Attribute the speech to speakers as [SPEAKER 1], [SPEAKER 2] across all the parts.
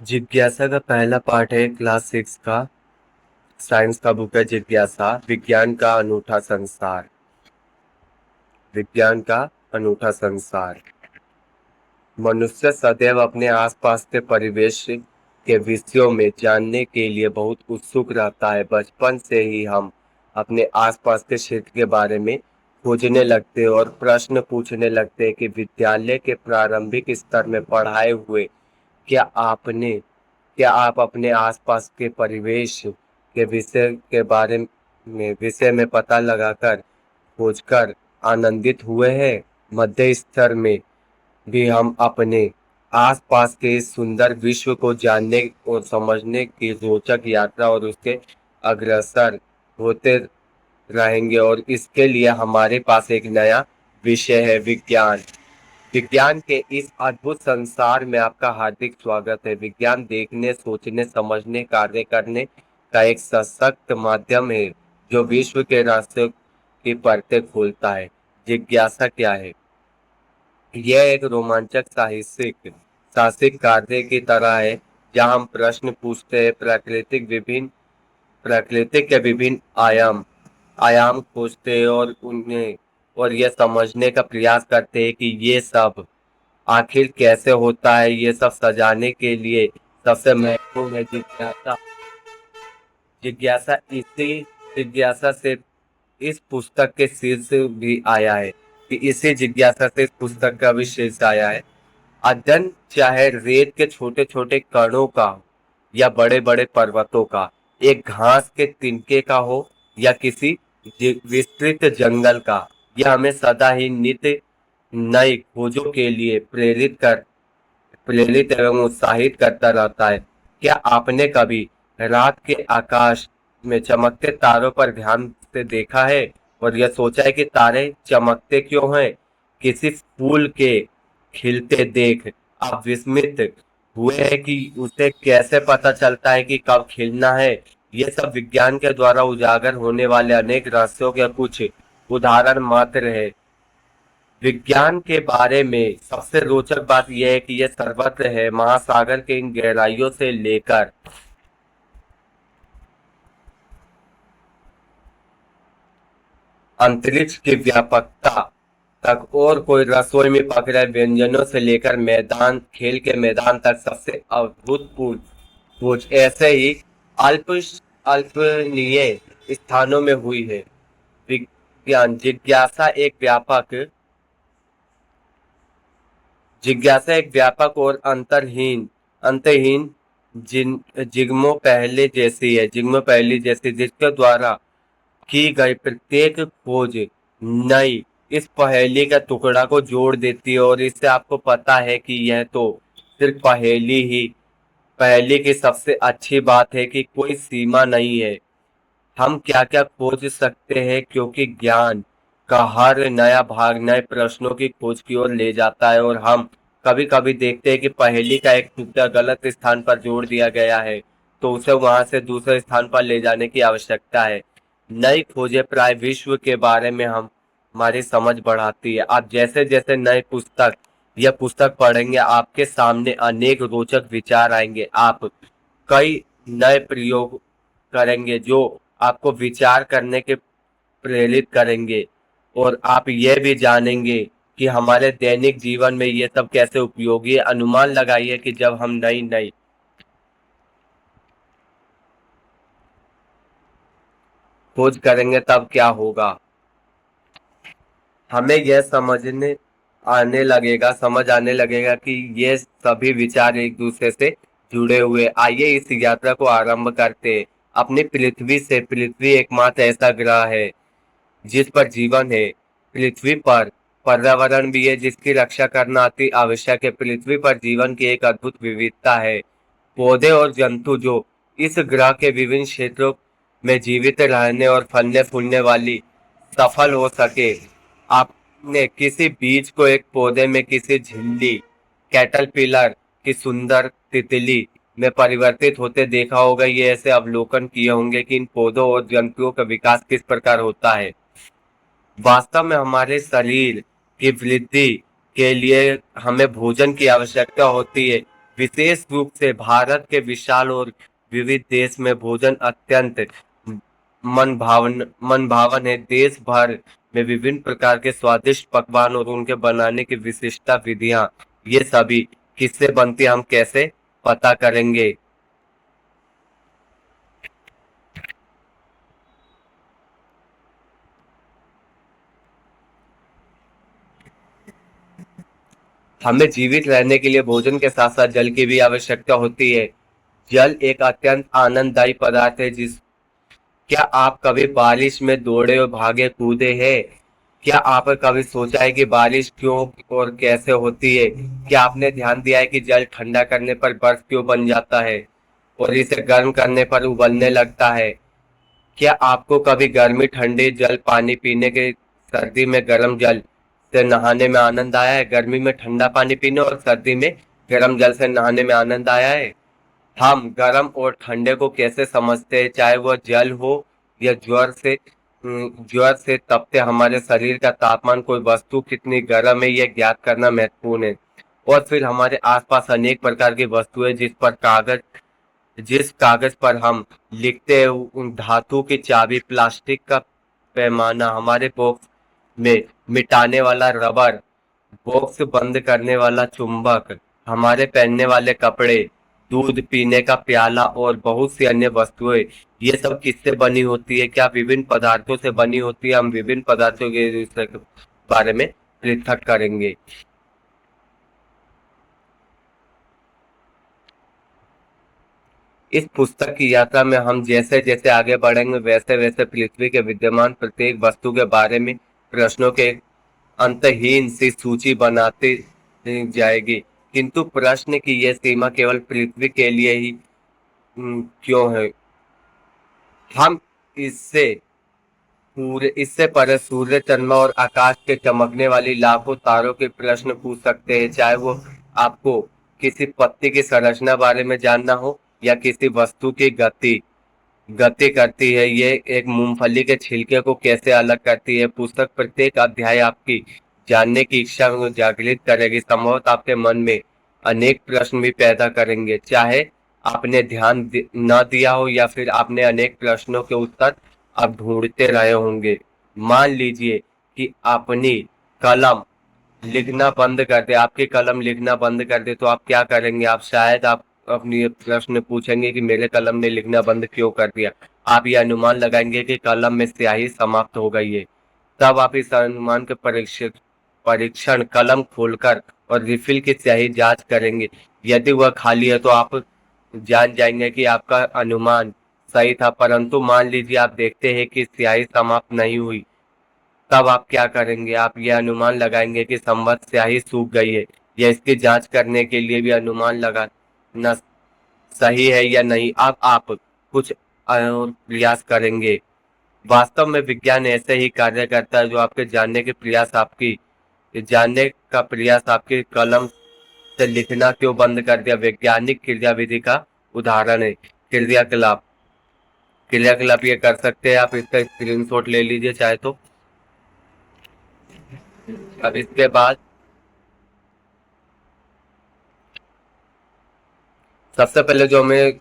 [SPEAKER 1] जिज्ञासा का पहला पार्ट है क्लास 6 का। साइंस का बुक है जिज्ञासा, विज्ञान का अनूठा संसार। विज्ञान का अनूठा संसार। मनुष्य सदैव अपने आसपास के परिवेश के विषयों में जानने के लिए बहुत उत्सुक रहता है। बचपन से ही हम अपने आसपास के क्षेत्र के बारे में खोजने लगते हैं और प्रश्न पूछने लगते हैं कि विद्यालय के प्रारंभिक स्तर में पढ़ाए हुए क्या आपने क्या आप अपने आसपास के परिवेश के विषय में पता लगाकर खोजकर आनंदित हुए हैं। मध्य स्तर में भी हम अपने आसपास के इस सुंदर विश्व को जानने और समझने की रोचक यात्रा और उसके अग्रसर होते रहेंगे, और इसके लिए हमारे पास एक नया विषय है विज्ञान। विज्ञान के इस अद्भुत संसार में आपका हार्दिक स्वागत है। विज्ञान देखने, सोचने, समझने, कार्य करने का एक सशक्त माध्यम है जो विश्व के रहस्यों की परतें खोलता है। जिज्ञासा क्या है? यह एक रोमांचक साहसिक कार्य की तरह है जहां हम प्रश्न पूछते हैं, प्रकृति के विभिन्न आयाम खोजते हैं और यह समझने का प्रयास करते हैं कि ये सब आखिर कैसे होता है। ये सब सजाने के लिए सबसे महत्वपूर्ण है जिज्ञासा। जिज्ञासा इसी जिज्ञासा से इस पुस्तक के शीर्ष भी आया है कि इसी जिज्ञासा से इस पुस्तक का भी शीर्ष आया है। अध्ययन चाहे रेत के छोटे छोटे कणों का हो या बड़े बड़े पर्वतों का, एक घास के तिनके का हो या किसी विस्तृत जंगल का, यह हमें सदा ही नित्य नई खोजों के लिए प्रेरित एवं उत्साहित करता रहता है। क्या आपने कभी रात के आकाश में चमकते तारों पर ध्यान से देखा है और यह सोचा है कि तारे चमकते क्यों हैं? किसी फूल के खिलते देख आप विस्मित हुए हैं कि उसे कैसे पता चलता है कि कब खिलना है? ये सब विज्ञान के द्वारा उजागर होने वाले अनेक रहस्यों के कुछ उदाहरण मात्र है। विज्ञान के बारे में सबसे रोचक बात यह है कि यह सर्वत्र है। महासागर के इन गहराइयों से लेकर अंतरिक्ष की व्यापकता तक, और कोई रसोई में पक रहे व्यंजनों से लेकर खेल के मैदान तक, सबसे अभूतपूर्व खोज ऐसे ही अल्प अल्पनीय स्थानों में हुई है। विज्ञान जिज्ञासा एक व्यापक और अंतहीन जिग्मो पहले जैसी जिसके द्वारा की गई प्रत्येक खोज नई इस पहेली का टुकड़ा को जोड़ देती है, और इससे आपको पता है कि यह तो सिर्फ पहेली की सबसे अच्छी बात है कि कोई सीमा नहीं है हम क्या क्या खोज सकते हैं, क्योंकि ज्ञान का हर नया भाग नए प्रश्नों की खोज की ओर ले जाता है। और हम कभी कभी देखते हैं कि पहेली का एक टुकड़ा गलत स्थान पर जोड़ दिया गया है, तो उसे वहां से दूसरे स्थान पर ले जाने की आवश्यकता है। नई खोजें प्राय विश्व के बारे में हम हमारी समझ बढ़ाती है। आप जैसे जैसे नई यह पुस्तक पढ़ेंगे, आपके सामने अनेक रोचक विचार आएंगे। आप कई नए प्रयोग करेंगे जो आपको विचार करने के प्रेरित करेंगे, और आप यह भी जानेंगे कि हमारे दैनिक जीवन में ये सब कैसे उपयोगी है। अनुमान लगाइए कि जब हम नई नई खोज करेंगे तब क्या होगा। हमें यह समझ आने लगेगा कि ये सभी विचार एक दूसरे से जुड़े हुए। आइए इस यात्रा को आरंभ करते हैं। अपनी पृथ्वी एकमात्र ऐसा ग्रह है जिस पर जीवन है। पृथ्वी पर पर्यावरण भी है जिसकी रक्षा करना अति आवश्यक है। पृथ्वी पर जीवन की एक अद्भुत विविधता है। पौधे और जंतु जो इस ग्रह के विभिन्न क्षेत्रों में जीवित रहने और फलने फूलने वाली सफल हो सके। आपने किसी बीज को एक पौधे में, किसी झिल्ली कैटरपिलर की सुंदर तितली में परिवर्तित होते देखा होगा। ये ऐसे अवलोकन किए होंगे कि इन पौधों और जंतुओं का विकास किस प्रकार होता है। वास्तव में हमारे शरीर की वृद्धि के लिए हमें भोजन की आवश्यकता होती है। विशेष रूप से भारत के विशाल और विविध देश में भोजन अत्यंत मन भावन है। देश भर में विभिन्न प्रकार के स्वादिष्ट पकवान और उनके बनाने की विशिष्ट विधियां, ये सभी किससे बनती है, हम कैसे पता करेंगे। हमें जीवित रहने के लिए भोजन के साथ साथ जल की भी आवश्यकता होती है। जल एक अत्यंत आनंददायी पदार्थ है। जिस क्या आप कभी बारिश में दौड़े और भागे कूदे हैं? क्या आपने कभी सोचा है कि बारिश क्यों और कैसे होती है? क्या आपने ध्यान दिया है कि जल ठंडा करने पर बर्फ क्यों बन जाता है और इसे गर्म करने पर उबलने लगता है? क्या आपको कभी गर्मी ठंडे जल पानी पीने के, सर्दी में गर्म जल से नहाने में आनंद आया है? गर्मी में ठंडा पानी पीने और सर्दी में गर्म जल से नहाने में आनंद आया है? हम गर्म और ठंडे को कैसे समझते हैं, चाहे वह जल हो या ज्वर से तपते हमारे शरीर का तापमान, कोई वस्तु कितनी गर्म है यह ज्ञात करना महत्वपूर्ण है। और फिर हमारे आसपास अनेक प्रकार की वस्तुएं जिस कागज पर हम लिखते हैं, उन धातु की चाबी, प्लास्टिक का पैमाना, हमारे बॉक्स में मिटाने वाला रबर, बॉक्स बंद करने वाला चुंबक, हमारे पहनने वाले कपड़े, दूध पीने का प्याला और बहुत सी अन्य वस्तुएं, ये सब किससे बनी होती है? क्या विभिन्न पदार्थों से बनी होती है? हम विभिन्न पदार्थों के बारे में पृथक करेंगे। इस पुस्तक की यात्रा में हम जैसे जैसे आगे बढ़ेंगे वैसे वैसे पृथ्वी के विद्यमान प्रत्येक वस्तु के बारे में प्रश्नों के अंतहीन सी सूची बनाती जाएगी। किंतु प्रश्न की यह सीमा केवल पृथ्वी के लिए ही क्यों है? हम इससे इससे परे सूर्य, चंद्रमा और आकाश के चमकने वाली लाखों तारों के प्रश्न पूछ सकते हैं, चाहे वो आपको किसी पत्ती की संरचना बारे में जानना हो या किसी वस्तु की गति करती है, ये एक मूंगफली के छिलके को कैसे अलग करती है। पुस्तक प्रत्येक अध्याय आपकी जानने की इच्छा को जागृत करेगी, संभवतः आपके मन में अनेक प्रश्न भी पैदा करेंगे, चाहे आपने न दिया हो या फिर आपने अनेक प्रश्नों के उत्तर अब ढूंढते रहे होंगे। मान लीजिए कि अपनी कलम लिखना बंद कर दे, आपकी कलम लिखना बंद कर दे, तो आप क्या करेंगे? आप अपनी ये प्रश्न पूछेंगे कि मेरे कलम ने लिखना बंद क्यों कर दिया। आप ये अनुमान लगाएंगे कि कलम में स्याही समाप्त हो गई है। तब आप इस अनुमान के परीक्षण कलम खोलकर और रिफिल की स्याही जांच करेंगे। यदि वह खाली है तो आप जान जाएंगे कि आपका अनुमान सही था। परंतु मान लीजिए आप देखते हैं कि स्याही समाप्त नहीं हुई, तब आप क्या करेंगे? आप ये अनुमान लगाएंगे कि संभवतः स्याही सूख गई है, या इसकी जांच करने के लिए भी अनुमान लगाना सही है या नहीं। अब आप कुछ और प्रयास करेंगे। वास्तव में विज्ञान ऐसे ही कार्य करता है, जो आपके जानने का प्रयास आपकी कलम से लिखना क्यों बंद कर दिया। वैज्ञानिक क्रियाविधि का उदाहरण है क्रियाकलाप। क्रियाकलाप ये कर सकते हैं, आप इसका स्क्रीनशॉट ले लीजिए चाहे तो। अब इसके बाद सबसे पहले जो हमें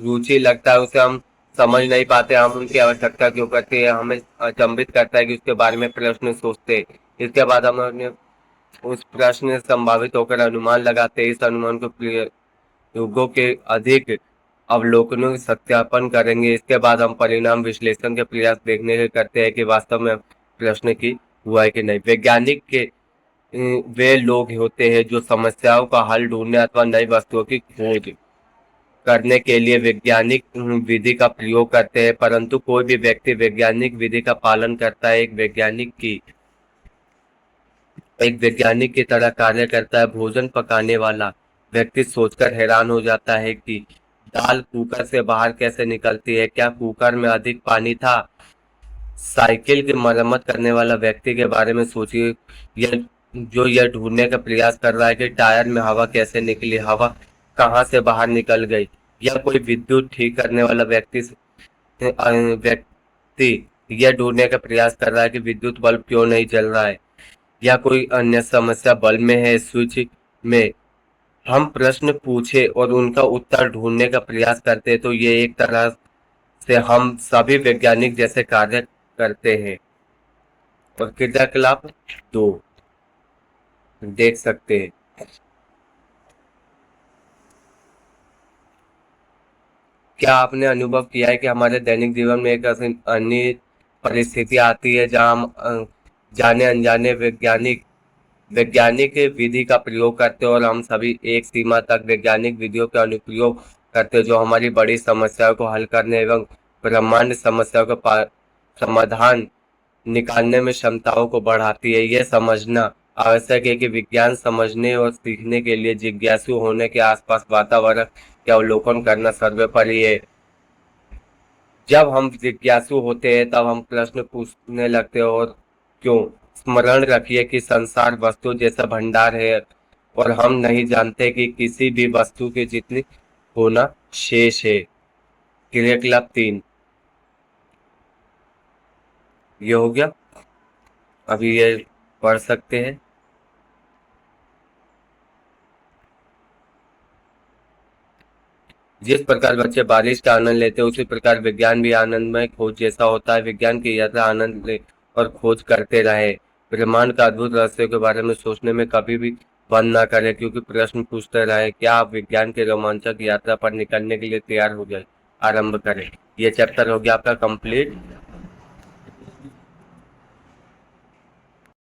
[SPEAKER 1] रुचि लगता है, उसे हम समझ नहीं पाते, हम उनकी आवश्यकता क्यों करते हैं, हमें अचंभित करता है कि उसके बारे में प्रश्न सोचते हैं। इसके बाद हम अपने उस प्रश्न से संभावित होकर अनुमान लगाते हैं। इस अनुमान को युगों के अधिक अवलोकनों से सत्यापन करेंगे। इसके बाद हम परिणाम विश्लेषण के प्रयास देखने के करते हैं कि वास्तव में प्रश्न की हुआ है कि नहीं। वैज्ञानिक के वे लोग होते हैं जो समस्याओं का हल ढूंढने अथवा नई वस्तुओं की खोज करने के लिए वैज्ञानिक विधि का प्रयोग करते हैं। परंतु कोई भी व्यक्ति वैज्ञानिक विधि का पालन करता है, एक वैज्ञानिक की तरह कार्य करता है। भोजन पकाने वाला व्यक्ति सोचकर हैरान हो जाता है कि दाल कुकर से बाहर कैसे निकलती है, क्या कुकर में अधिक पानी था। साइकिल की मरम्मत करने वाला व्यक्ति के बारे में सोचिए, यह जो यह ढूंढने का प्रयास कर रहा है कि टायर में हवा कैसे निकली, हवा कहाँ से बाहर निकल गई। या कोई विद्युत ठीक करने वाला व्यक्ति यह ढूंढने का प्रयास कर रहा है कि विद्युत बल्ब क्यों नहीं जल रहा है, या कोई अन्य समस्या बल्ब में है, स्विच में हम प्रश्न पूछे और उनका उत्तर ढूंढने का प्रयास करते हैं, तो ये एक तरह से हम सभी वैज्ञानिक जैसे कार्य करते हैं। और क्रियाकलाप 2 देख सकते हैं। क्या आपने अनुभव किया है कि हमारे दैनिक जीवन में एक ऐसी अन्य परिस्थिति आती है जहां हम जाने अनजाने वैज्ञानिक विधि का प्रयोग करते हैं, और हम सभी एक सीमा तक वैज्ञानिक विधियों का अनुप्रयोग करते हैं जो हमारी बड़ी समस्याओं को हल करने एवं ब्रह्मांड समस्याओं का समाधान निकालने में क्षमताओं को बढ़ाती है। यह समझना आवश्यक है कि विज्ञान समझने और सीखने के लिए जिज्ञासु होने के आसपास वातावरण के अवलोकन करना सर्वोपरि है। जब हम जिज्ञासु होते हैं तब हम प्रश्न पूछने लगते हैं और क्यों। स्मरण रखिए कि संसार वस्तु जैसा भंडार है और हम नहीं जानते कि किसी भी वस्तु के जितनी होना शेष है। क्रियाकलाप 3 ये हो गया। अभी ये पढ़ सकते हैं। जिस प्रकार बच्चे बारिश का आनंद लेते हैं उसी प्रकार विज्ञान भी आनंदमय खोज जैसा होता है। विज्ञान की यात्रा आनंद ले और खोज करते रहे। ब्रह्मांड का अद्भुत रहस्य के बारे में सोचने में कभी भी बंद ना करें, क्योंकि प्रश्न पूछते रहे। क्या आप विज्ञान की रोमांचक यात्रा पर निकलने के लिए तैयार हो जाए? आरंभ करें। ये चैप्टर हो गया आपका कंप्लीट।